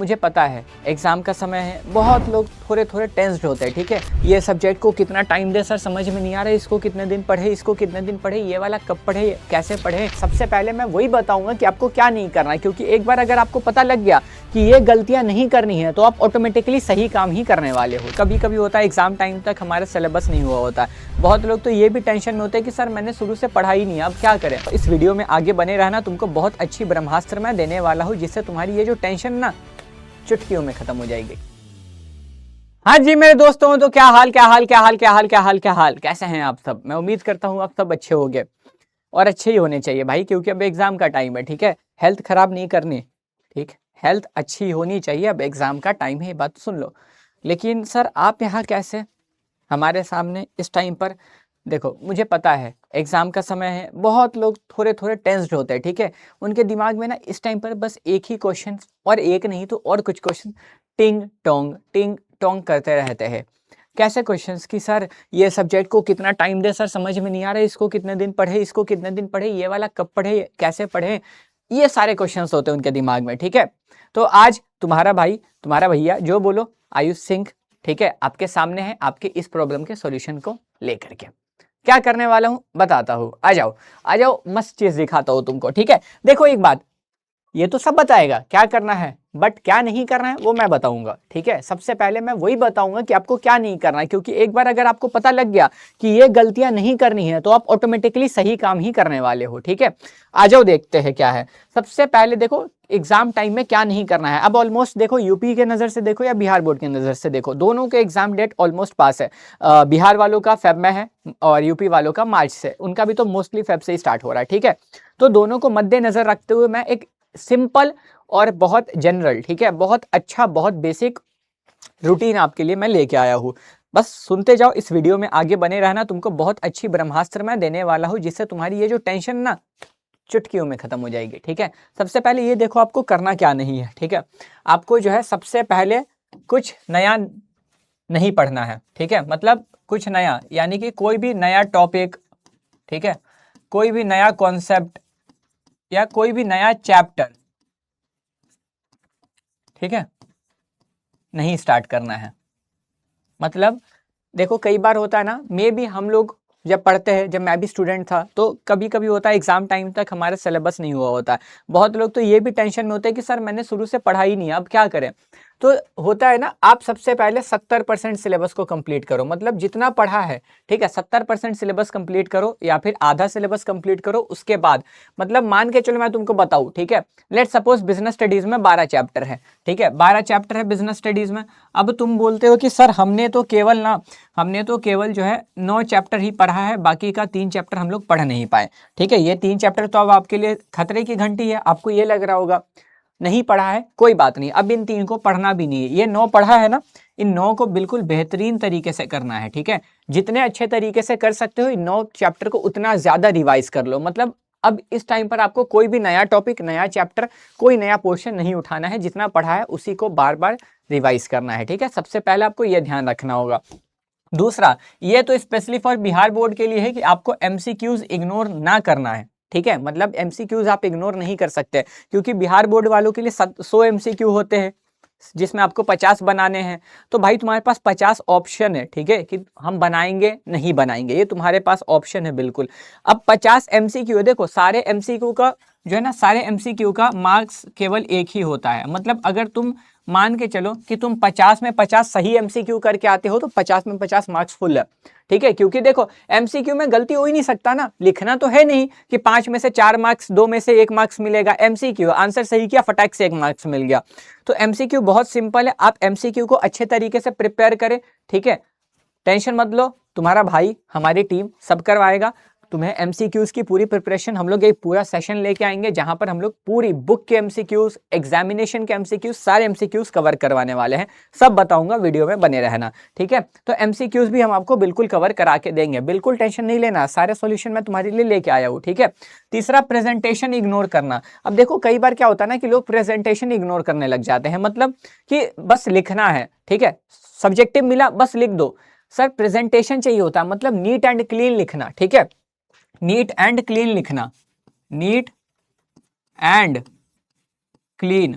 मुझे पता है एग्ज़ाम का समय है, बहुत लोग थोड़े थोड़े टेंस्ड होते हैं, ठीक है। ये सब्जेक्ट को कितना टाइम दे सर, समझ में नहीं आ रहा है, इसको कितने दिन पढ़े, इसको कितने दिन पढ़े, ये वाला कब पढ़े, कैसे पढ़े। सबसे पहले मैं वही बताऊंगा कि आपको क्या नहीं करना है, क्योंकि एक बार अगर आपको पता लग गया कि ये गलतियां नहीं करनी है तो आप ऑटोमेटिकली सही काम ही करने वाले हो। कभी कभी होता है एग्जाम टाइम तक हमारा सिलेबस नहीं हुआ होता है, बहुत लोग तो ये भी टेंशन में होते हैं कि सर मैंने शुरू से पढ़ा ही नहीं, अब क्या करें। तो इस वीडियो में आगे बने रहना, तुमको बहुत अच्छी ब्रह्मास्त्र मैं देने वाला हूँ, जिससे तुम्हारी ये जो टेंशन ना चुटकियों में खत्म हो जाएगी। हाँ जी मेरे दोस्तों, तो क्या हाल क्या हाल क्या हाल क्या हाल क्या हाल क्या हाल, कैसे हैं आप सब। मैं उम्मीद करता हूँ आप सब अच्छे होंगे और अच्छे ही होने चाहिए भाई, क्योंकि अब एग्जाम का टाइम है, ठीक है। हेल्थ खराब नहीं करनी, ठीक, हेल्थ अच्छी होनी चाहिए, अब एग्जाम का टाइम है, ये बात सुन लो। लेकिन सर आप यहाँ कैसे हमारे सामने इस टाइम पर, देखो मुझे पता है एग्जाम का समय है, बहुत लोग थोड़े थोड़े टेंस्ड होते हैं, ठीक है। उनके दिमाग में ना इस टाइम पर बस एक ही क्वेश्चन, और एक नहीं तो और कुछ क्वेश्चन टिंग टोंग करते रहते हैं। कैसे क्वेश्चंस कि सर ये सब्जेक्ट को कितना टाइम दे सर, समझ में नहीं आ रहा है, इसको कितने दिन पढ़े, इसको कितने दिन पढ़े, ये वाला कब पढ़े, कैसे पढ़े, ये सारे क्वेश्चंस होते हैं उनके दिमाग में, ठीक है। तो आज तुम्हारा भाई, तुम्हारा भैया, जो बोलो आयुष सिंह, ठीक है, आपके सामने है, आपके इस प्रॉब्लम के सॉल्यूशन को लेकर के क्या करने वाला हूं बताता हूं। आ जाओ आ जाओ, मस्त चीज दिखाता हूं तुमको, ठीक है। देखो एक बात, ये तो सब बताएगा क्या करना है, बट क्या नहीं करना है वो मैं बताऊंगा, ठीक है। सबसे पहले मैं वही बताऊंगा कि आपको क्या नहीं करना है, क्योंकि एक बार अगर आपको पता लग गया कि ये गलतियां नहीं करनी है तो आप ऑटोमेटिकली सही काम ही करने वाले हो, ठीक है। आ जाओ देखते हैं क्या है। सबसे पहले देखो एग्जाम टाइम में क्या नहीं करना है। अब ऑलमोस्ट देखो, यूपी के नजर से देखो या बिहार बोर्ड की नजर से देखो, दोनों के एग्जाम डेट ऑलमोस्ट पास है। बिहार वालों का फेब में है और यूपी वालों का मार्च से, उनका भी तो मोस्टली फेब से ही स्टार्ट हो रहा है, ठीक है। तो दोनों को मद्देनजर रखते हुए मैं एक सिंपल और बहुत जनरल, ठीक है, बहुत अच्छा, बहुत बेसिक रूटीन आपके लिए मैं लेके आया हूँ। बस सुनते जाओ, इस वीडियो में आगे बने रहना, तुमको बहुत अच्छी ब्रह्मास्त्र मैं देने वाला हूँ, जिससे तुम्हारी ये जो टेंशन ना चुटकियों में खत्म हो जाएगी, ठीक है। सबसे पहले ये देखो आपको करना क्या नहीं है, ठीक है। आपको जो है सबसे पहले कुछ नया नहीं पढ़ना है, ठीक है। मतलब कुछ नया यानी कि कोई भी नया टॉपिक, ठीक है, कोई भी नया कॉन्सेप्ट या कोई भी नया चैप्टर, ठीक है, नहीं स्टार्ट करना है। मतलब देखो कई बार होता है ना, मे भी हम लोग जब पढ़ते हैं, जब मैं भी स्टूडेंट था, तो कभी कभी होता है एग्जाम टाइम तक हमारा सिलेबस नहीं हुआ होता है। बहुत लोग तो ये भी टेंशन में होते हैं कि सर मैंने शुरू से पढ़ा ही नहीं, अब क्या करें। तो होता है ना, आप सबसे पहले 70% सिलेबस को कंप्लीट करो, मतलब जितना पढ़ा है, ठीक है, 70% सिलेबस कंप्लीट करो या फिर आधा सिलेबस कंप्लीट करो। उसके बाद मतलब मान के चलो मैं तुमको बताऊं, ठीक है, लेट सपोज बिजनेस स्टडीज में 12 चैप्टर है, ठीक है, 12 चैप्टर है बिजनेस स्टडीज में। अब तुम बोलते हो कि सर हमने तो केवल जो है 9 चैप्टर ही पढ़ा है, बाकी का 3 चैप्टर हम लोग पढ़ नहीं पाए, ठीक है। ये 3 चैप्टर तो अब आपके लिए खतरे की घंटी है, आपको ये लग रहा होगा नहीं पढ़ा है, कोई बात नहीं, अब इन 3 को पढ़ना भी नहीं है। ये 9 पढ़ा है ना, इन 9 को बिल्कुल बेहतरीन तरीके से करना है, ठीक है। जितने अच्छे तरीके से कर सकते हो इन 9 चैप्टर को उतना ज्यादा रिवाइज कर लो। मतलब अब इस टाइम पर आपको कोई भी नया टॉपिक, नया चैप्टर, कोई नया पोर्शन नहीं उठाना है, जितना पढ़ा है उसी को बार बार रिवाइज करना है, ठीक है। सबसे पहले आपको यह ध्यान रखना होगा। दूसरा, ये तो स्पेशली फॉर बिहार बोर्ड के लिए है कि आपको एमसीक्यूज इग्नोर ना करना है, ठीक है। मतलब एमसीक्यूज आप इग्नोर नहीं कर सकते, क्योंकि बिहार बोर्ड वालों के लिए 100 एमसीक्यू होते हैं, जिसमें आपको 50 बनाने हैं। तो भाई तुम्हारे पास 50 ऑप्शन है, ठीक है, कि हम बनाएंगे नहीं बनाएंगे, ये तुम्हारे पास ऑप्शन है बिल्कुल। अब 50 एमसीक्यू है, देखो सारे एमसीक्यू का जो है ना, सारे एमसीक्यू का मार्क्स केवल एक ही होता है। मतलब अगर तुम मान के चलो कि तुम 50 में 50 सही एमसीक्यू करके आते हो तो 50 में 50 मार्क्स फुल है, ठीक है। क्योंकि देखो एमसीक्यू में गलती हो ही नहीं सकता ना, लिखना तो है नहीं कि 5 में से 4 मार्क्स, 2 में से 1 मार्क्स मिलेगा। एमसीक्यू आंसर सही किया, फटाक से 1 मार्क्स मिल गया। तो एमसीक्यू बहुत सिंपल है, आप एमसीक्यू को अच्छे तरीके से प्रिपेयर करें, ठीक है। टेंशन मत लो, तुम्हारा भाई, हमारी टीम सब करवाएगा। तुम्हें एमसीक्यूज की पूरी प्रिपरेशन, हम लोग एक पूरा सेशन लेके आएंगे जहां पर हम लोग पूरी बुक के एमसीक्यूज, एग्जामिनेशन के एमसीक्यूज, सारे एमसीक्यूज कवर करवाने वाले हैं। सब बताऊंगा, वीडियो में बने रहना, ठीक है। तो एमसीक्यूज भी हम आपको बिल्कुल कवर करा के देंगे, बिल्कुल टेंशन नहीं लेना, सारे सॉल्यूशन मैं तुम्हारे लिए लेके आया हूँ, ठीक है। तीसरा, प्रेजेंटेशन इग्नोर करना। अब देखो कई बार क्या होता है ना कि लोग प्रेजेंटेशन इग्नोर करने लग जाते हैं, मतलब कि बस लिखना है, ठीक है, सब्जेक्टिव मिला बस लिख दो। सर प्रेजेंटेशन चाहिए होता है, मतलब नीट एंड क्लीन लिखना, ठीक है, नीट एंड क्लीन लिखना, नीट एंड क्लीन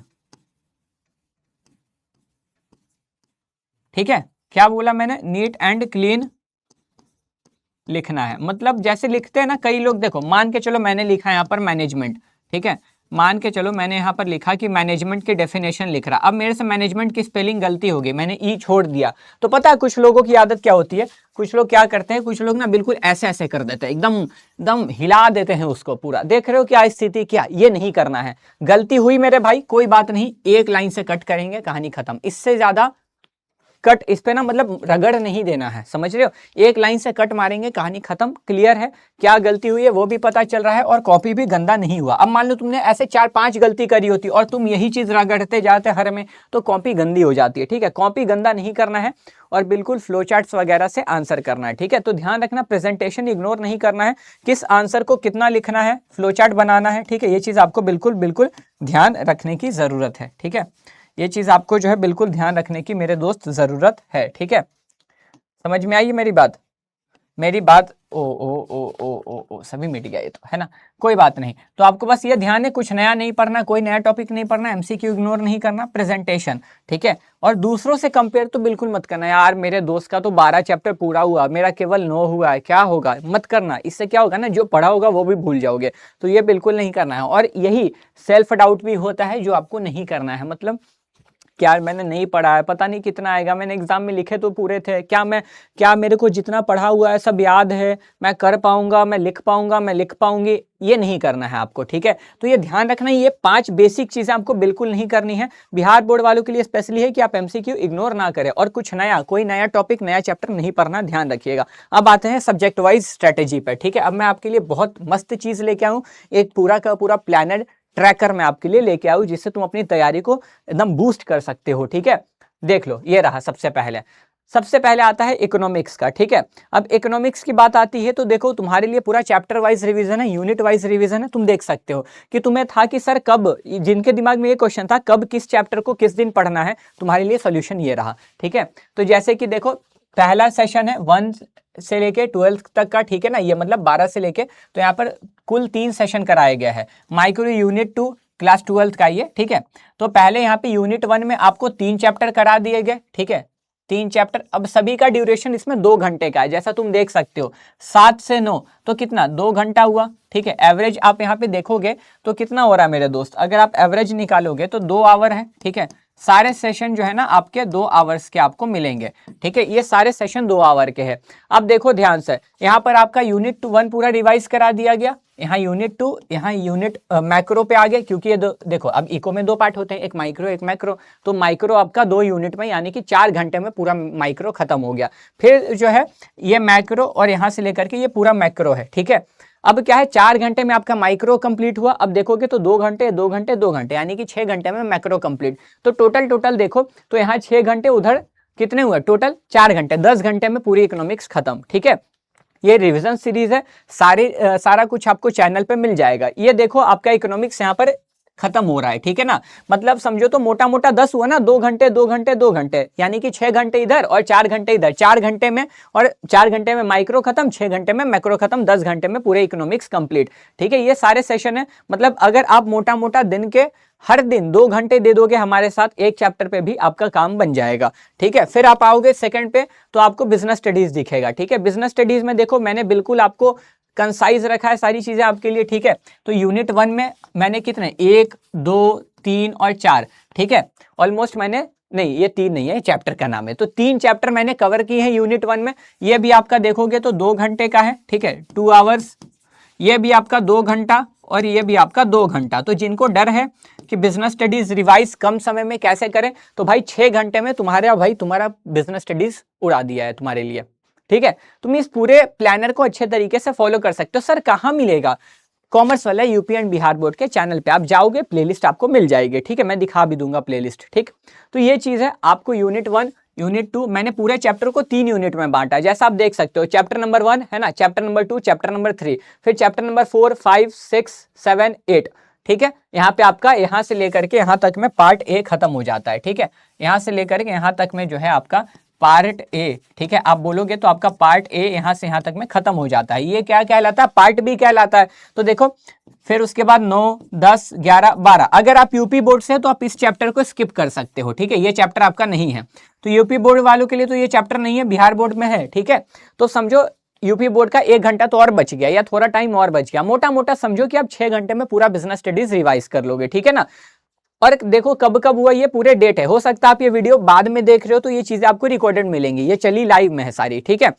ठीक है, क्या बोला मैंने, नीट एंड क्लीन लिखना है। मतलब जैसे लिखते हैं ना कई लोग, देखो मान के चलो मैंने लिखा यहाँ पर मैनेजमेंट, ठीक है, मान के चलो मैंने यहाँ पर लिखा कि मैनेजमेंट की डेफिनेशन लिख रहा, अब मेरे से मैनेजमेंट की स्पेलिंग गलती हो गई, मैंने ई छोड़ दिया, तो पता है कुछ लोगों की आदत क्या होती है, कुछ लोग क्या करते हैं, कुछ लोग ना बिल्कुल ऐसे ऐसे कर देते हैं, एकदम एकदम हिला देते हैं उसको पूरा, देख रहे हो क्या स्थिति, क्या ये नहीं करना है। गलती हुई मेरे भाई, कोई बात नहीं, एक लाइन से कट करेंगे, कहानी खत्म, इससे ज्यादा कट इस पे ना मतलब रगड़ नहीं देना है, समझ रहे हो, एक लाइन से कट मारेंगे, कहानी खत्म, क्लियर है, क्या गलती हुई है वो भी पता चल रहा है और कॉपी भी गंदा नहीं हुआ। अब मान लो तुमने ऐसे 4-5 गलती करी होती और तुम यही चीज रगड़ते जाते हर में, तो कॉपी गंदी हो जाती है, ठीक है, कॉपी गंदा नहीं करना है और बिल्कुल फ्लो चार्ट्स वगैरह से आंसर करना है, ठीक है। तो ध्यान रखना, प्रेजेंटेशन इग्नोर नहीं करना है, किस आंसर को कितना लिखना है, फ्लो चार्ट बनाना है, ठीक है, ये चीज आपको बिल्कुल बिल्कुल ध्यान रखने की जरूरत है, ठीक है, ये चीज आपको जो है बिल्कुल ध्यान रखने की मेरे दोस्त जरूरत है, ठीक है। समझ में आई मेरी बात, मेरी बात, ओ सभी मिट गया ये तो, है ना, कोई बात नहीं। तो आपको बस ये ध्यान है, कुछ नया नहीं पढ़ना, कोई नया टॉपिक नहीं पढ़ना, एमसीक्यू इग्नोर नहीं करना, प्रेजेंटेशन, ठीक है। और दूसरों से कंपेयर तो बिल्कुल मत करना, यार मेरे दोस्त का तो 12 चैप्टर पूरा हुआ, मेरा केवल 9 हुआ है, क्या होगा, मत करना, इससे क्या होगा ना, जो पढ़ा होगा वो भी भूल जाओगे, तो ये बिल्कुल नहीं करना है। और यही सेल्फ डाउट भी होता है जो आपको नहीं करना है, मतलब क्या मैंने नहीं पढ़ा है, पता नहीं कितना आएगा, मैंने एग्जाम में लिखे तो पूरे थे, क्या मेरे को जितना पढ़ा हुआ है सब याद है, मैं कर पाऊंगा, मैं लिख पाऊंगा, मैं लिख पाऊंगी, ये नहीं करना है आपको, ठीक है। तो ये ध्यान रखना, ये 5 बेसिक चीजें आपको बिल्कुल नहीं करनी है। बिहार बोर्ड वालों के लिए स्पेशली है कि आप एमसीक्यू इग्नोर ना करें और कुछ नया, कोई नया टॉपिक, नया चैप्टर नहीं पढ़ना, ध्यान रखिएगा। अब आते हैं सब्जेक्ट वाइज स्ट्रेटेजी पर, ठीक है। अब मैं आपके लिए बहुत मस्त चीज लेके आऊँ, एक पूरा का पूरा प्लानर ट्रैकर मैं आपके लिए लेके आऊं, जिससे तुम अपनी तैयारी को एकदम बूस्ट कर सकते हो, ठीक है। देख लो, ये रहा सबसे पहले आता है इकोनॉमिक्स का, ठीक है। अब इकोनॉमिक्स की बात आती है तो देखो तुम्हारे लिए पूरा चैप्टर वाइज रिवीजन है, यूनिट वाइज रिवीजन है, तुम देख सकते हो कि तुम्हें था कि सर कब, जिनके दिमाग में ये क्वेश्चन था कब किस चैप्टर को किस दिन पढ़ना है, तुम्हारे लिए सोल्यूशन ये रहा, ठीक है। तो जैसे कि देखो पहला सेशन है 1 से लेके 12th तक का, ठीक है ना, ये मतलब 12 से लेके, तो यहाँ पर कुल 3 सेशन कराया गया है, माइक्रो यूनिट 2 क्लास 12th का ये, ठीक है। तो पहले यहाँ पे यूनिट 1 में आपको 3 चैप्टर करा दिए गए, ठीक है, 3 चैप्टर। अब सभी का ड्यूरेशन इसमें 2 घंटे का है, जैसा तुम देख सकते हो 7 से 9 तो कितना 2 घंटा हुआ, ठीक है। एवरेज आप यहाँ पे देखोगे तो कितना हो रहा है मेरे दोस्त, अगर आप एवरेज निकालोगे तो 2 आवर है, ठीक है। सारे सेशन जो है ना आपके 2 आवर्स के आपको मिलेंगे, ठीक है, ये सारे सेशन 2 आवर के हैं। अब देखो ध्यान से, यहाँ पर आपका यूनिट 1 पूरा रिवाइज करा दिया गया, यहाँ यूनिट 2, यहाँ यूनिट मैक्रो पे आ गए, क्योंकि ये देखो अब इको में 2 पार्ट होते हैं, एक माइक्रो एक मैक्रो, तो माइक्रो आपका 2 यूनिट में, यानी कि 4 घंटे में पूरा माइक्रो खत्म हो गया। फिर जो है ये मैक्रो और यहाँ से लेकर के ये पूरा मैक्रो है, ठीक है। अब क्या है, 4 घंटे में आपका माइक्रो कंप्लीट हुआ, अब देखोगे तो 2 घंटे 2 घंटे 2 घंटे, यानी कि 6 घंटे में मैक्रो कंप्लीट। तो टोटल देखो तो यहाँ 6 घंटे, उधर कितने हुए, टोटल 4 घंटे, 10 घंटे में पूरी इकोनॉमिक्स खत्म, ठीक है। ये रिवीजन सीरीज है, सारा कुछ आपको चैनल पे मिल जाएगा। ये देखो आपका इकोनॉमिक्स यहाँ पर खत्म हो रहा है, ठीक है ना, मतलब समझो तो मोटा मोटा 10 हुआ ना, 2 घंटे 2 घंटे 2 घंटे, यानी कि 6 घंटे इधर और 4 घंटे इधर, 4 घंटे में, और 4 घंटे में माइक्रो खत्म, 6 घंटे में मैक्रो खत्म, 10 घंटे में पूरे इकोनॉमिक्स कंप्लीट, ठीक है। ये सारे सेशन है, मतलब अगर आप मोटा मोटा दिन के हर दिन 2 घंटे दे दोगे हमारे साथ, एक चैप्टर पे भी आपका काम बन जाएगा, ठीक है। फिर आप आओगे सेकंड पे तो आपको बिजनेस स्टडीज दिखेगा, ठीक है। बिजनेस स्टडीज में देखो मैंने बिल्कुल आपको कंसाइज रखा है सारी चीजें आपके लिए, ठीक है। तो यूनिट 1 में मैंने कितने 1 2 3 और 4, ठीक है, ऑलमोस्ट मैंने, नहीं ये 3 नहीं है, चैप्टर का नाम है, तो 3 चैप्टर मैंने कवर किए हैं यूनिट 1 में। ये भी आपका देखोगे तो 2 घंटे का है, ठीक है, 2 आवर्स, ये भी आपका 2 घंटा और ये भी आपका 2 घंटा। तो जिनको डर है कि बिजनेस स्टडीज रिवाइज कम समय में कैसे करें, तो भाई 6 घंटे में तुम्हारा बिजनेस स्टडीज उड़ा दिया है तुम्हारे लिए, ठीक है। तुम इस पूरे प्लानर को अच्छे तरीके से फॉलो कर सकते हो। सर कहाँ मिलेगा, कॉमर्स वाला यूपी एंड बिहार बोर्ड के चैनल पे आप जाओगे, प्लेलिस्ट आपको मिल जाएगी, ठीक है, मैं दिखा भी दूंगा प्लेलिस्ट, ठीक। तो ये चीज है, आपको यूनिट 1 यूनिट 2 मैंने पूरे चैप्टर को 3 यूनिट में बांटा, जैसा आप देख सकते हो, चैप्टर नंबर 1 है ना, चैप्टर नंबर 2, चैप्टर नंबर 3, फिर चैप्टर नंबर 4 5 6 7 8, ठीक है। यहाँ पे आपका यहाँ से लेकर के यहाँ तक में पार्ट ए खत्म हो जाता है, ठीक है, यहाँ से लेकर के यहाँ तक में जो है आपका पार्ट ए, ठीक है, आप बोलोगे तो आपका पार्ट ए यहाँ से यहाँ तक में खत्म हो जाता है। ये क्या कहलाता है, पार्ट बी कहलाता है। तो देखो फिर उसके बाद 9, 10, 11, 12। अगर आप यूपी बोर्ड से तो आप इस चैप्टर को स्किप कर सकते हो, ठीक है, ये चैप्टर आपका नहीं है। तो यूपी बोर्ड वालों के लिए तो ये चैप्टर नहीं है, बिहार बोर्ड में है, ठीक है। तो समझो यूपी बोर्ड का 1 घंटा तो और बच गया, या थोड़ा टाइम और बच गया। मोटा मोटा समझो कि आप 6 घंटे में पूरा बिजनेस स्टडीज रिवाइज कर लोगे, ठीक है ना। और देखो कब कब हुआ, ये पूरे डेट है। हो सकता है आप ये वीडियो बाद में देख रहे हो तो ये चीजें आपको रिकॉर्डेड मिलेंगी, ये चली लाइव में है सारी, ठीक है।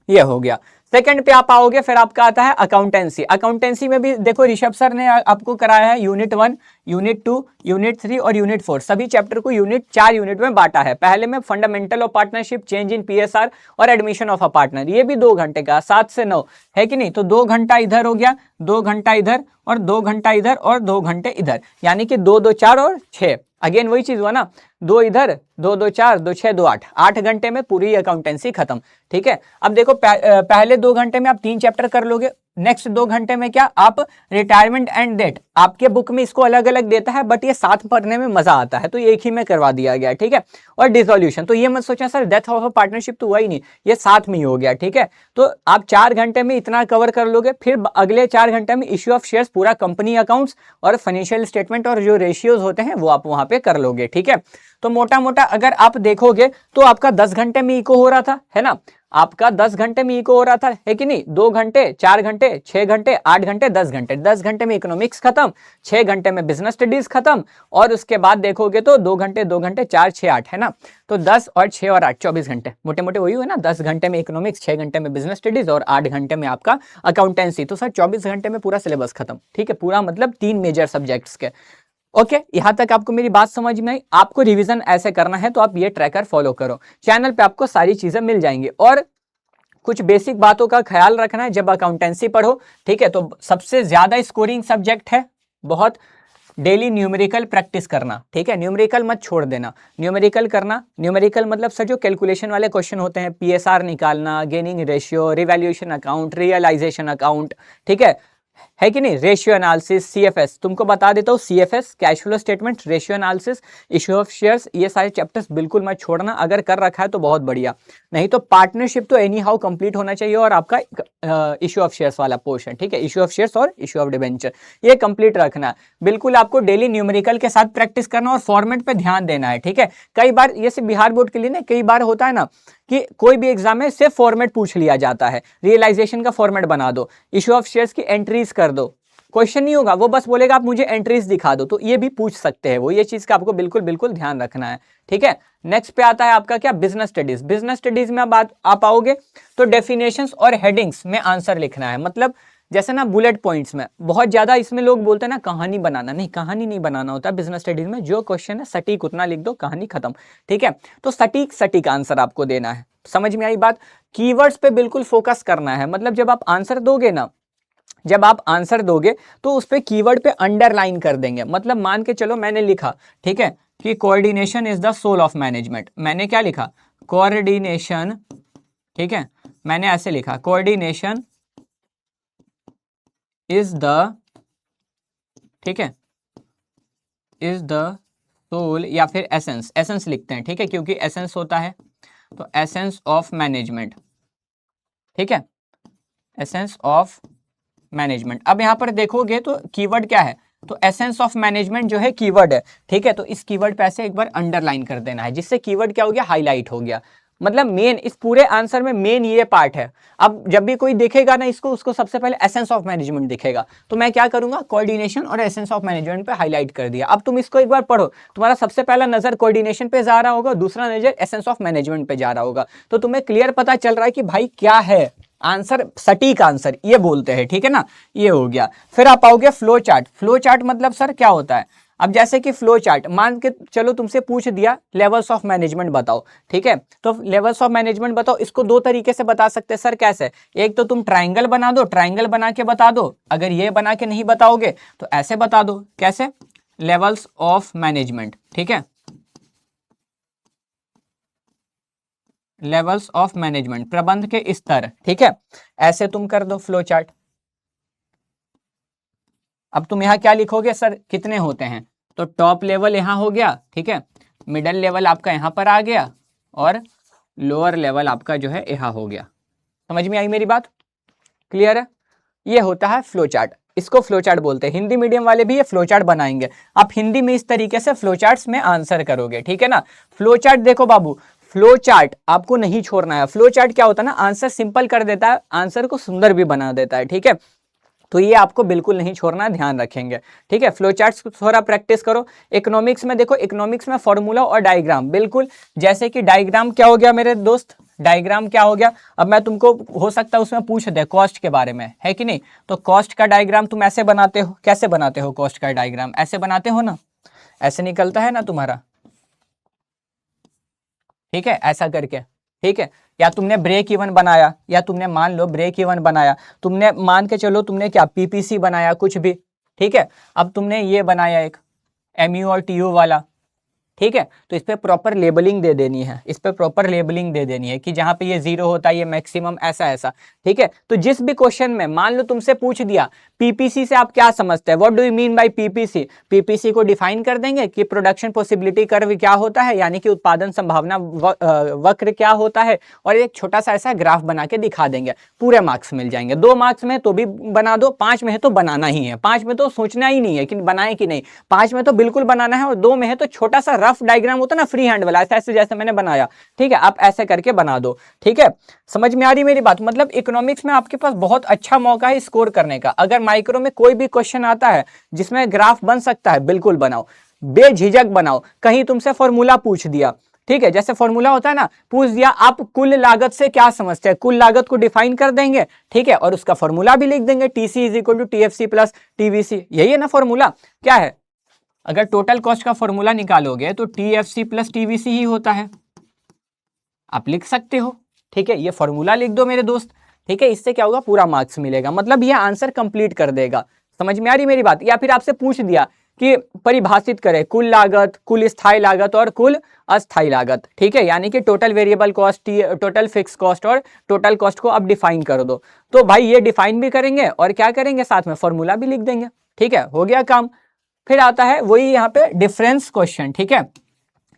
ये हो गया। सेकंड पे आप आओगे, फिर आपका आता है अकाउंटेंसी। अकाउंटेंसी में भी देखो ऋषभ सर ने आपको कराया है यूनिट 1, यूनिट 2, यूनिट 3 और यूनिट 4। सभी चैप्टर को 4 यूनिट में बांटा है। पहले में fundamental of partnership, change in PSR और एडमिशन ऑफ अ पार्टनर, ये भी 2 घंटे का, 7 से 9 है कि नहीं। तो 2 घंटा इधर हो गया, 2 घंटा इधर और 2 घंटा इधर और 2 घंटे इधर, यानी कि 2, 2, 4 और 6। अगेन वही चीज हुआ ना, 2 इधर, 2, 2, 4, 2, 6, 2, 8, 8 घंटे में पूरी अकाउंटेंसी खत्म, ठीक है। अब देखो पहले 2 घंटे में आप 3 चैप्टर कर लोगे, नेक्स्ट 2 घंटे में क्या, आप रिटायरमेंट एंड डेट, आपके बुक में इसको अलग अलग देता है बट ये साथ पढ़ने में मजा आता है तो एक ही में करवा दिया गया, ठीक है। और डिसोल्यूशन, तो ये मत सोचा sir death of a partnership तो हुआ ही नहीं, ये साथ में ही हो गया, ठीक है। तो आप 4 घंटे में इतना कवर कर लोगे। फिर अगले 4 घंटे में इश्यू ऑफ शेयर्स, पूरा कंपनी अकाउंट्स और फाइनेंशियल स्टेटमेंट और जो रेशियोज होते हैं वो आप वहां पे कर लोगे, ठीक है। तो मोटा मोटा अगर आप देखोगे तो आपका 10 घंटे में इको हो रहा था, है ना, आपका 10 घंटे में इको हो रहा था, है कि नहीं। 2 घंटे, 4 घंटे, 6 घंटे, 8 घंटे, 10 घंटे, 10 घंटे में इकोनॉमिक्स खत्म, 6 घंटे में बिजनेस स्टडीज खत्म, और उसके बाद देखोगे तो 2 घंटे, 2 घंटे, 4, 6, 8, है ना। तो 10 और 6 और 8, 24 घंटे, मोटे मोटे वही हुए ना। 10 घंटे में इकोनॉमिक्स, 6 घंटे में बिजनेस स्टडीज और 8 घंटे में आपका अकाउंटेंसी। तो सर 24 घंटे में पूरा सिलेबस खत्म, ठीक है, पूरा मतलब 3 मेजर सब्जेक्ट्स के। ओके, यहां तक आपको मेरी बात समझ में आई। आपको रिवीजन ऐसे करना है तो आप ये ट्रैकर फॉलो करो, चैनल पे आपको सारी चीजें मिल जाएंगी। और कुछ बेसिक बातों का ख्याल रखना है जब अकाउंटेंसी पढ़ो, ठीक है। तो सबसे ज्यादा स्कोरिंग सब्जेक्ट है, बहुत डेली न्यूमेरिकल प्रैक्टिस करना, ठीक है। न्यूमेरिकल मत छोड़ देना, न्यूमेरिकल करना। न्यूमेरिकल मतलब सर जो कैलकुलेशन वाले क्वेश्चन होते हैं, पीएसआर निकालना, gaining ratio, revaluation account, realisation account, ठीक है कि नहीं। रेशियो एनालिसिस, सीएफएस, तुमको बता देता हूँ, CFS cash flow statement, ratio analysis, issue of shares, ये सारे चैप्टर्स बिल्कुल मत छोड़ना। अगर कर रखा है तो बहुत बढ़िया, नहीं तो पार्टनरशिप तो एनी हाउ कंप्लीट होना चाहिए। और आपका इश्यू ऑफ शेयर्स वाला पोर्शन, ठीक है, इश्यू ऑफ शेयर्स और इश्यू ऑफ डिबेंचर, ये कंप्लीट रखना है। बिल्कुल आपको डेली न्यूमेरिकल के साथ प्रैक्टिस करना और फॉर्मेट पे ध्यान देना है, ठीक है। कई बार ये सिर्फ बिहार बोर्ड के लिए ना, कई बार होता है ना कि कोई भी एग्जाम में सिर्फ फॉर्मेट पूछ लिया जाता है, रियलाइजेशन का फॉर्मेट बना दो, इश्यू ऑफ शेयर्स की एंट्रीज कर दो, क्वेश्चन नहीं होगा, वो बस बोलेगा आप मुझे एंट्रीज दिखा दो, तो ये भी पूछ सकते हैं वो। ये चीज का आपको बिल्कुल बिल्कुल ध्यान रखना है, ठीक है। नेक्स्ट पे आता है आपका क्या, बिजनेस स्टडीज। बिजनेस स्टडीज में आप आओगे तो डेफिनेशंस और हेडिंग्स में आंसर लिखना है। मतलब जैसे ना बुलेट पॉइंट्स में, बहुत ज्यादा इसमें लोग बोलते हैं ना कहानी बनाना, नहीं, कहानी नहीं बनाना होता बिजनेस स्टडीज में। जो क्वेश्चन है सटीक उतना लिख दो, कहानी खत्म, ठीक है। तो सटीक सटीक आंसर आपको देना है, समझ में आई बात। कीवर्ड्स पे बिल्कुल फोकस करना है, मतलब जब आप आंसर दोगे ना, जब आप आंसर दोगे तो उस पे कीवर्ड पे अंडरलाइन कर देंगे। मतलब मान के चलो मैंने लिखा, ठीक है, कि coordination is the soul of management, मैंने क्या लिखा, कोऑर्डिनेशन, ठीक है, मैंने ऐसे लिखा, कोऑर्डिनेशन इज द, ठीक है, इज द सोल, या फिर एसेंस, एसेंस लिखते हैं, ठीक है, क्योंकि एसेंस होता है, तो एसेंस ऑफ मैनेजमेंट, ठीक है, एसेंस ऑफ मैनेजमेंट। अब यहां पर देखोगे तो कीवर्ड क्या है, तो एसेंस ऑफ मैनेजमेंट जो है कीवर्ड है, ठीक है। तो इस कीवर्ड पे ऐसे एक बार अंडरलाइन कर देना है, जिससे कीवर्ड क्या हो गया, हाईलाइट हो गया। मतलब मेन, इस पूरे आंसर में मेन ये पार्ट है। अब जब भी कोई देखेगा ना इसको, उसको सबसे पहले एसेंस ऑफ मैनेजमेंट दिखेगा, तो मैं क्या करूंगा, कोऑर्डिनेशन और एसेंस ऑफ मैनेजमेंट पे हाईलाइट कर दिया। अब तुम इसको एक बार पढ़ो, तुम्हारा सबसे पहला नजर कोऑर्डिनेशन पे जा रहा होगा, दूसरा नजर एसेंस ऑफ मैनेजमेंट पे जा रहा होगा, तो तुम्हें क्लियर पता चल रहा है कि भाई क्या है आंसर, सटीक आंसर ये बोलते हैं, ठीक है ना। ये हो गया। फिर आप आओगे फ्लो चार्ट। फ्लो चार्ट मतलब सर क्या होता है, अब जैसे कि फ्लो चार्ट मान के चलो तुमसे पूछ दिया लेवल्स ऑफ मैनेजमेंट बताओ, ठीक है। तो लेवल्स ऑफ मैनेजमेंट बताओ, इसको 2 तरीके से बता सकते हैं सर, कैसे, एक तो तुम ट्राइंगल बना दो, ट्राइंगल बना के बता दो, अगर ये बना के नहीं बताओगे तो ऐसे बता दो, कैसे, लेवल्स ऑफ मैनेजमेंट, ठीक है, लेवल्स ऑफ मैनेजमेंट, प्रबंध के स्तर, ठीक है, ऐसे तुम कर दो फ्लो चार्ट। अब तुम यहां क्या लिखोगे, सर कितने होते हैं, तो टॉप लेवल यहां हो गया, ठीक है, मिडल लेवल आपका यहां पर आ गया, और लोअर लेवल आपका जो है यहां हो गया। समझ में आई मेरी बात, क्लियर है। ये होता है फ्लो चार्ट। इसको फ्लो चार्ट बोलते हैं। हिंदी मीडियम वाले भी ये फ्लो चार्ट बनाएंगे। आप हिंदी में इस तरीके से फ्लो चार्ट्स में आंसर करोगे, ठीक है ना। फ्लो चार्ट देखो बाबू, फ्लो चार्ट आपको नहीं छोड़ना है। फ्लो चार्ट क्या होता है ना, आंसर सिंपल कर देता है, आंसर को सुंदर भी बना देता है, ठीक है। तो ये आपको बिल्कुल नहीं छोड़ना, ध्यान रखेंगे, ठीक है। फ्लो चार्ट्स थोड़ा प्रैक्टिस करो। इकोनॉमिक्स में देखो, इकोनॉमिक्स में फॉर्मूला और डायग्राम, बिल्कुल जैसे कि डायग्राम क्या हो गया मेरे दोस्त, डायग्राम क्या हो गया। अब मैं तुमको हो सकता है उसमें पूछ दे कॉस्ट के बारे में, है कि नहीं। तो कॉस्ट का डायग्राम तुम ऐसे बनाते हो, कैसे बनाते हो कॉस्ट का डायग्राम, ऐसे बनाते हो ना, ऐसे निकलता है ना तुम्हारा, ठीक है, ऐसा करके, ठीक है। या तुमने ब्रेक इवन बनाया, या तुमने मान लो ब्रेक इवन बनाया, तुमने मान के चलो तुमने क्या पीपीसी बनाया कुछ भी, ठीक है। अब तुमने ये बनाया एक एमयू और टीयू वाला, ठीक है। तो इस पे प्रॉपर लेबलिंग दे देनी है, इस पे प्रॉपर लेबलिंग दे देनी है कि जहां पे ये जीरो होता है ये मैक्सिमम ऐसा ऐसा, ठीक है। तो जिस भी क्वेश्चन में मान लो तुमसे पूछ दिया पीपीसी से आप क्या समझते हैं, what do you mean by PPC, PPC को डिफाइन कर देंगे कि प्रोडक्शन पॉसिबिलिटी कर्व क्या होता है, यानी कि उत्पादन संभावना वक्र क्या होता है, और एक छोटा सा ऐसा ग्राफ बना के दिखा देंगे, पूरे मार्क्स मिल जाएंगे। 2 मार्क्स में तो भी बना दो, 5 में है तो बनाना ही है, 5 में तो सोचना ही नहीं है कि बनाए कि नहीं, 5 में तो बिल्कुल बनाना है, और 2 में है तो छोटा सा रफ डायग्राम होता है ना फ्री हैंड वाला, ऐसे जैसे मैंने बनाया, ठीक है, आप ऐसे करके बना दो, ठीक है। समझ में आ रही मेरी बात। मतलब इकोनॉमिक्स में आपके पास बहुत अच्छा मौका है स्कोर करने का। अगर माइक्रो में कोई भी क्वेश्चन आता है जिसमें ग्राफ बन सकता है, बिल्कुल बनाओ, बेझिझक बनाओ। कहीं तुमसे फॉर्मूला पूछ दिया, ठीक है, जैसे फॉर्मूला होता है ना, पूछ दिया आप कुल लागत से क्या समझते हैं, कुल लागत को डिफाइन कर देंगे, ठीक है, और उसका फॉर्मूला भी लिख देंगे, TC is equal to TFC plus TVC, यही है ना फॉर्मूला, क्या है। अगर टोटल कॉस्ट का फॉर्मूला निकालोगे तो टीएफसी प्लस टीवीसी ही होता है, आप लिख सकते हो, ठीक है। ये फॉर्मूला लिख दो मेरे दोस्त, ठीक है, इससे क्या होगा, पूरा मार्क्स मिलेगा, मतलब ये आंसर कंप्लीट कर देगा। समझ में आ रही मेरी बात। या फिर आपसे पूछ दिया कि परिभाषित करें कुल लागत, कुल स्थायी लागत और कुल अस्थायी लागत, ठीक है, यानी कि total variable cost, total fix cost और टोटल कॉस्ट को आप डिफाइन कर दो। तो भाई ये डिफाइन भी करेंगे और क्या करेंगे, साथ में फॉर्मूला भी लिख देंगे, ठीक है, हो गया काम। फिर आता है वही यहाँ पे डिफरेंस क्वेश्चन, ठीक है,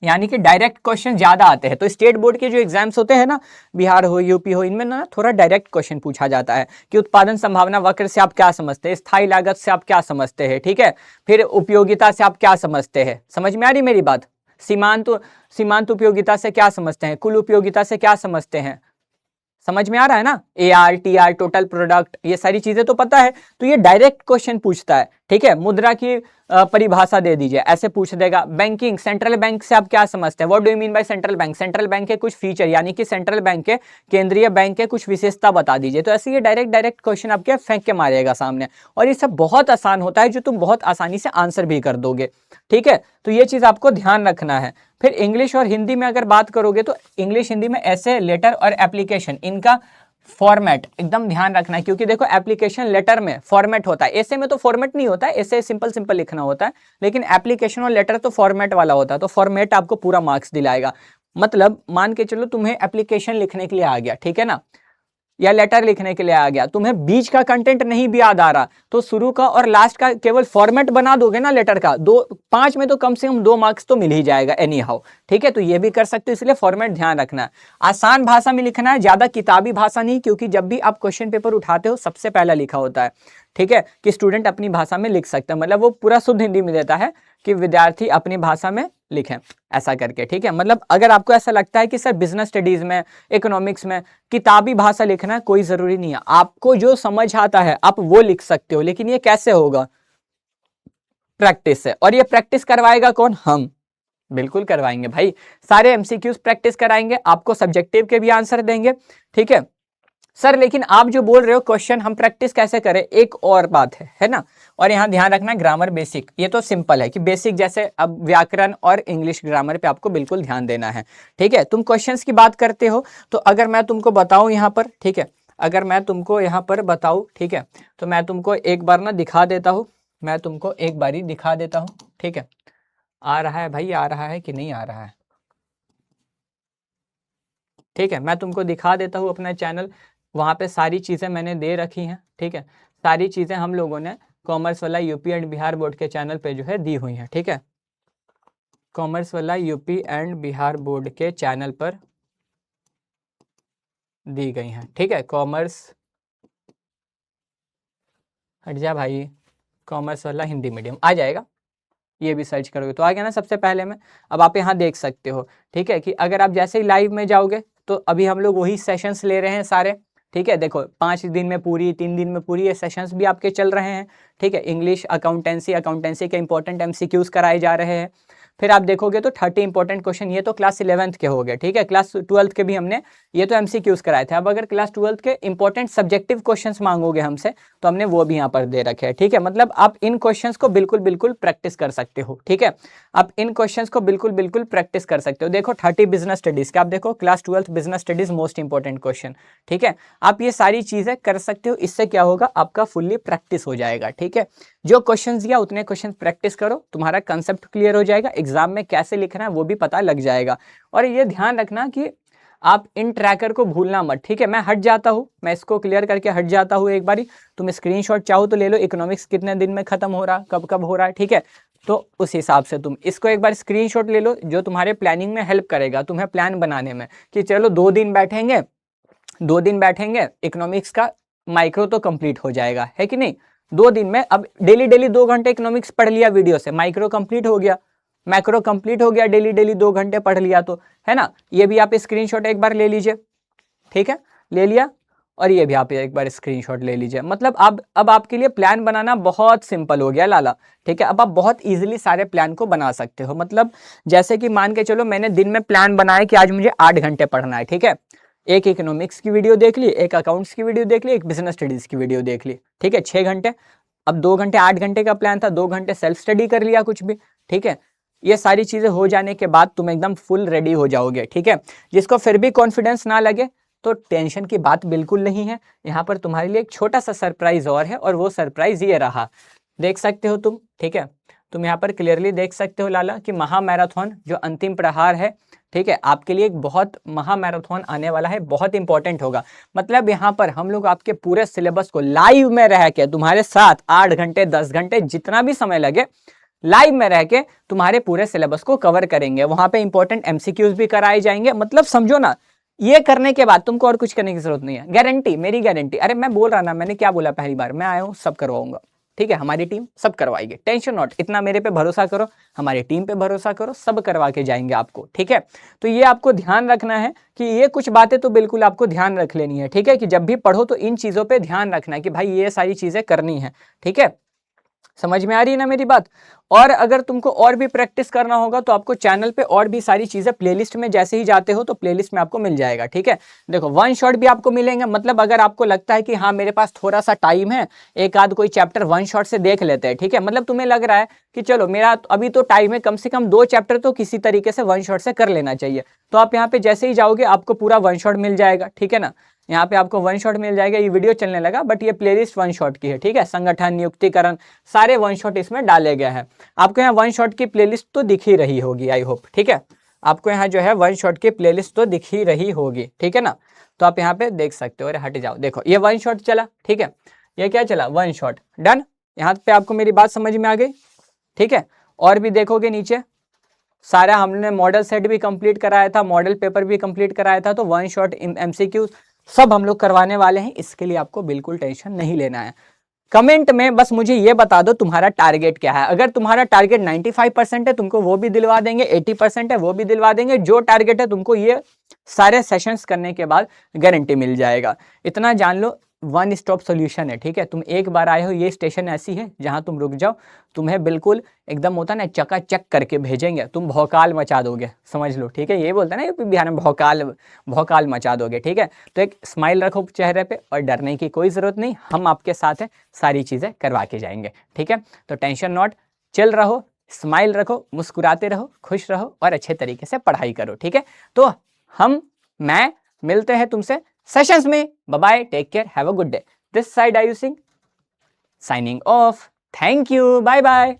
यानी कि डायरेक्ट क्वेश्चन ज्यादा आते हैं। तो स्टेट बोर्ड के जो एग्जाम्स होते हैं ना, बिहार हो यूपी हो, इनमें ना थोड़ा डायरेक्ट क्वेश्चन पूछा जाता है कि उत्पादन संभावना वक्र से आप क्या समझते हैं, स्थायी लागत से आप क्या समझते हैं, ठीक है, फिर उपयोगिता से आप क्या समझते हैं। समझ में आ रही मेरी बात। सीमांत सीमांत उपयोगिता से क्या समझते हैं, कुल उपयोगिता से क्या समझते हैं, समझ में आ रहा है ना। AR TR टोटल प्रोडक्ट, ये सारी चीजें तो पता है। तो ये डायरेक्ट क्वेश्चन पूछता है, ठीक है। मुद्रा की परिभाषा दे दीजिए, ऐसे पूछ देगा। बैंकिंग, सेंट्रल बैंक से आप क्या समझते हैं, what do you mean by central bank, central bank के कुछ फीचर, यानी कि सेंट्रल बैंक के, केंद्रीय बैंक के कुछ विशेषता बता दीजिए। तो ऐसे ये डायरेक्ट क्वेश्चन आपके फेंक के मारेगा सामने, और ये सब बहुत आसान होता है, जो तुम बहुत आसानी से आंसर भी कर दोगे, ठीक है। तो ये चीज आपको ध्यान रखना है। फिर इंग्लिश और हिंदी में अगर बात करोगे तो इंग्लिश हिंदी में ऐसे, लेटर और एप्लीकेशन, इनका फॉर्मेट एकदम ध्यान रखना है, क्योंकि देखो एप्लीकेशन लेटर में फॉर्मेट होता है, ऐसे में तो फॉर्मेट नहीं होता है, ऐसे सिंपल सिंपल लिखना होता है, लेकिन एप्लीकेशन और लेटर तो फॉर्मेट वाला होता है। तो फॉर्मेट आपको पूरा मार्क्स दिलाएगा। मतलब मान के चलो तुम्हें एप्लीकेशन लिखने के लिए आ गया, ठीक है ना, या लेटर लिखने के लिए आ गया, तुम्हें बीच का कंटेंट नहीं भी याद आ रहा, तो शुरू का और लास्ट का केवल फॉर्मेट बना दोगे ना लेटर का, 5 में तो कम से कम 2 मार्क्स तो मिल ही जाएगा एनी हाउ, ठीक है। तो ये भी कर सकते हो, इसलिए फॉर्मेट ध्यान रखना है। आसान भाषा में लिखना है, ज्यादा किताबी भाषा नहीं, क्योंकि जब भी आप क्वेश्चन पेपर उठाते हो सबसे पहला लिखा होता है, ठीक है, कि स्टूडेंट अपनी भाषा में लिख सकते हैं, मतलब वो पूरा शुद्ध हिंदी में देता है कि विद्यार्थी अपनी भाषा में लिखें, ऐसा करके, ठीक है। मतलब अगर आपको ऐसा लगता है कि सर बिजनेस स्टडीज में, इकोनॉमिक्स में किताबी भाषा लिखना कोई जरूरी नहीं है, आपको जो समझ आता है आप वो लिख सकते हो, लेकिन ये कैसे होगा, प्रैक्टिस से। और ये प्रैक्टिस करवाएगा कौन, हम बिल्कुल करवाएंगे भाई। सारे एमसीक्यूज प्रैक्टिस कराएंगे, आपको सब्जेक्टिव के भी आंसर देंगे, ठीक है। सर लेकिन आप जो बोल रहे हो क्वेश्चन हम प्रैक्टिस कैसे करें, एक और बात है ना। और यहाँ ध्यान रखना, ग्रामर बेसिक, ये तो सिंपल है कि बेसिक, जैसे अब व्याकरण और इंग्लिश ग्रामर पे आपको बिल्कुल ध्यान देना है, ठीक है। तुम क्वेश्चंस की बात करते हो, तो अगर मैं तुमको बताऊं यहाँ पर, ठीक है, अगर मैं तुमको यहाँ पर बताऊं, ठीक है, तो मैं तुमको एक बार ना दिखा देता हूँ, मैं तुमको एक बारी दिखा देता हूँ, ठीक है। आ रहा है भाई, आ रहा है कि नहीं आ रहा है, ठीक है, मैं तुमको दिखा देता हूँ अपना चैनल, वहाँ पे सारी चीज़ें मैंने दे रखी हैं, ठीक है। सारी चीज़ें हम लोगों ने कॉमर्स वाला यूपी एंड बिहार बोर्ड के चैनल पे जो है दी हुई हैं, ठीक है। कॉमर्स वाला यूपी एंड बिहार बोर्ड के चैनल पर दी गई हैं, ठीक है। कॉमर्स हट जा भाई, कॉमर्स वाला हिंदी मीडियम आ जाएगा, ये भी सर्च करोगे तो आ गया ना सबसे पहले में। अब आप यहाँ देख सकते हो, ठीक है, कि अगर आप जैसे ही लाइव में जाओगे तो अभी हम लोग वही सेशंस ले रहे हैं सारे, ठीक है। देखो 5 दिन में पूरी, 3 दिन में पूरी, ये सेशंस भी आपके चल रहे हैं, ठीक है। इंग्लिश, अकाउंटेंसी के इंपॉर्टेंट एमसीक्यूज कराए जा रहे हैं। फिर आप देखोगे तो 30 इंपॉर्टेंट क्वेश्चन, ये तो क्लास 11th के हो गए, ठीक है। क्लास 12th के भी हमने ये तो एमसीक्यूज कराए थे। अब अगर क्लास 12th के इंपॉर्टेंट सब्जेक्टिव क्वेश्चंस मांगोगे हमसे तो हमने वो भी यहाँ पर दे रखे हैं, ठीक है। मतलब आप इन क्वेश्चंस को बिल्कुल बिल्कुल प्रैक्टिस कर सकते हो, ठीक है। आप इन क्वेश्चंस को बिल्कुल बिल्कुल प्रैक्टिस कर सकते हो। देखो 30 बिजनेस स्टडीज का, आप देखो class 12th business studies most important question, ठीक है। आप ये सारी चीजें कर सकते हो, इससे क्या होगा, आपका फुल्ली प्रैक्टिस हो जाएगा, ठीक है। जो क्वेश्चन दिया उतने क्वेश्चन प्रैक्टिस करो, तुम्हारा कंसेप्ट क्लियर हो जाएगा, एग्जाम में कैसे लिखना है वो भी पता लग जाएगा। और ये ध्यान रखना कि आप इन ट्रैकर को भूलना मत, ठीक है। मैं हट जाता हूँ, मैं इसको क्लियर करके हट जाता हूँ एक बारी, तुम स्क्रीनशॉट चाहो तो ले लो, इकोनॉमिक्स कितने दिन में खत्म हो रहा, कब कब हो रहा है, ठीक है। तो उस हिसाब से तुम इसको एक बार स्क्रीनशॉट ले लो, जो तुम्हारे प्लानिंग में हेल्प करेगा, तुम्हें प्लान बनाने में, कि चलो 2 दिन बैठेंगे, 2 दिन बैठेंगे, इकोनॉमिक्स का माइक्रो तो कंप्लीट हो जाएगा, है कि नहीं। 2 दिन में अब डेली डेली 2 घंटे इकोनॉमिक्स पढ़ लिया वीडियो से, माइक्रो कंप्लीट हो गया, मैक्रो कंप्लीट हो गया, डेली डेली 2 घंटे पढ़ लिया तो, है ना। ये भी आप स्क्रीनशॉट एक बार ले लीजिए, ठीक है, ले लिया। और ये भी आप एक बार स्क्रीनशॉट ले लीजिए। मतलब अब आपके लिए प्लान बनाना बहुत सिंपल हो गया लाला, ठीक है। अब आप बहुत इजीली सारे प्लान को बना सकते हो। मतलब जैसे कि मान के चलो मैंने दिन में प्लान बनाया कि आज मुझे 8 घंटे पढ़ना है, ठीक है। एक इकोनॉमिक्स की वीडियो देख ली, एक अकाउंट्स की वीडियो देख ली, एक बिजनेस स्टडीज की वीडियो देख ली, ठीक है, 6 घंटे। अब 2 घंटे 8 घंटे का प्लान था, 2 घंटे सेल्फ स्टडी कर लिया कुछ भी, ठीक है। ये सारी चीजें हो जाने के बाद तुम एकदम फुल रेडी हो जाओगे, ठीक है। जिसको फिर भी कॉन्फिडेंस ना लगे तो टेंशन की बात बिल्कुल नहीं है। यहाँ पर तुम्हारे लिए एक छोटा सा सरप्राइज और है, और वो सरप्राइज ये रहा, देख सकते हो तुम, ठीक है। तुम यहाँ पर क्लियरली देख सकते हो लाला कि महा मैराथन जो अंतिम प्रहार है, ठीक है, आपके लिए एक बहुत महा मैराथन आने वाला है, बहुत इंपॉर्टेंट होगा। मतलब यहाँ पर हम लोग आपके पूरे सिलेबस को लाइव में रह के तुम्हारे साथ 8 घंटे 10 घंटे जितना भी समय लगे, लाइव में रह के तुम्हारे पूरे सिलेबस को कवर करेंगे। वहां पे इंपॉर्टेंट एमसीक्यूज भी कराए जाएंगे। मतलब समझो ना, ये करने के बाद तुमको और कुछ करने की जरूरत नहीं है, गारंटी, मेरी गारंटी। अरे मैं बोल रहा ना, मैंने क्या बोला, पहली बार मैं आया हूँ, सब करवाऊंगा, ठीक है। हमारी टीम सब करवाएगी, टेंशन नॉट, इतना मेरे पे भरोसा करो, हमारी टीम पे भरोसा करो, सब करवा के जाएंगे आपको, ठीक है। तो ये आपको ध्यान रखना है कि ये कुछ बातें तो बिल्कुल आपको ध्यान रख लेनी है, ठीक है, कि जब भी पढ़ो तो इन चीजों पे ध्यान रखना है कि भाई ये सारी चीजें करनी है, ठीक है। समझ में आ रही है ना मेरी बात। और अगर तुमको और भी प्रैक्टिस करना होगा तो आपको चैनल पे और भी सारी चीजें प्लेलिस्ट में जैसे ही जाते हो तो प्लेलिस्ट में आपको मिल जाएगा, ठीक है। देखो वन शॉट भी आपको मिलेंगे। मतलब अगर आपको लगता है कि हाँ मेरे पास थोड़ा सा टाइम है, एक आध कोई चैप्टर वन शॉट से देख लेते हैं, ठीक है। मतलब तुम्हें लग रहा है कि चलो मेरा अभी तो टाइम है, कम से कम 2 चैप्टर तो किसी तरीके से वन शॉट से कर लेना चाहिए, तो आप यहाँ पे जैसे ही जाओगे आपको पूरा वन शॉट मिल जाएगा, ठीक है ना। यहाँ पे आपको वन शॉट मिल जाएगा। ये वीडियो चलने लगा बट ये प्लेलिस्ट वन शॉट की है, ठीक है। संगठन, नियुक्तिकरण, सारे वन शॉट इसमें डाले गए हैं। आपको यहाँ वन शॉट की प्लेलिस्ट तो दिख ही रही होगी, आई होप, ठीक है। आपको यहाँ जो है वन शॉट की प्लेलिस्ट तो दिख ही रही होगी, ठीक है ना। तो आप यहाँ पे देख सकते हो। अरे हट जाओ, देखो ये वन शॉट चला, ठीक है। ये क्या चला, वन शॉट, डन। यहाँ पे आपको मेरी बात समझ में आ गई, ठीक है। और भी देखोगे नीचे सारा हमने मॉडल सेट भी कंप्लीट कराया था, मॉडल पेपर भी कंप्लीट कराया था, तो वन शॉट एमसीक्यू सब हम लोग करवाने वाले हैं। इसके लिए आपको बिल्कुल टेंशन नहीं लेना है। कमेंट में बस मुझे ये बता दो तुम्हारा टारगेट क्या है। अगर तुम्हारा टारगेट 95% है तुमको वो भी दिलवा देंगे, 80% है वो भी दिलवा देंगे। जो टारगेट है तुमको ये सारे सेशंस करने के बाद गारंटी मिल जाएगा। इतना जान लो, वन स्टॉप सोल्यूशन है, ठीक है। तुम एक बार आए हो, ये स्टेशन ऐसी है जहां तुम रुक जाओ, तुम्हें बिल्कुल एकदम होता ना चकाचक करके भेजेंगे, तुम भौकाल मचा दोगे, समझ लो, ठीक है। ये बोलते हैं ना यूपी बिहार में भौकाल मचा दोगे, ठीक है। तो एक स्माइल रखो चेहरे पे और डरने की कोई ज़रूरत नहीं, हम आपके साथ हैं, सारी चीज़ें करवा के जाएंगे, ठीक है। तो टेंशन नॉट, चिल रहो, स्माइल रखो, मुस्कुराते रहो, खुश रहो और अच्छे तरीके से पढ़ाई करो, ठीक है। तो मैं मिलते हैं तुमसे सेशंस में। Bye bye, take care, have a good day. This side Ayush Singh signing off. Thank you, bye bye.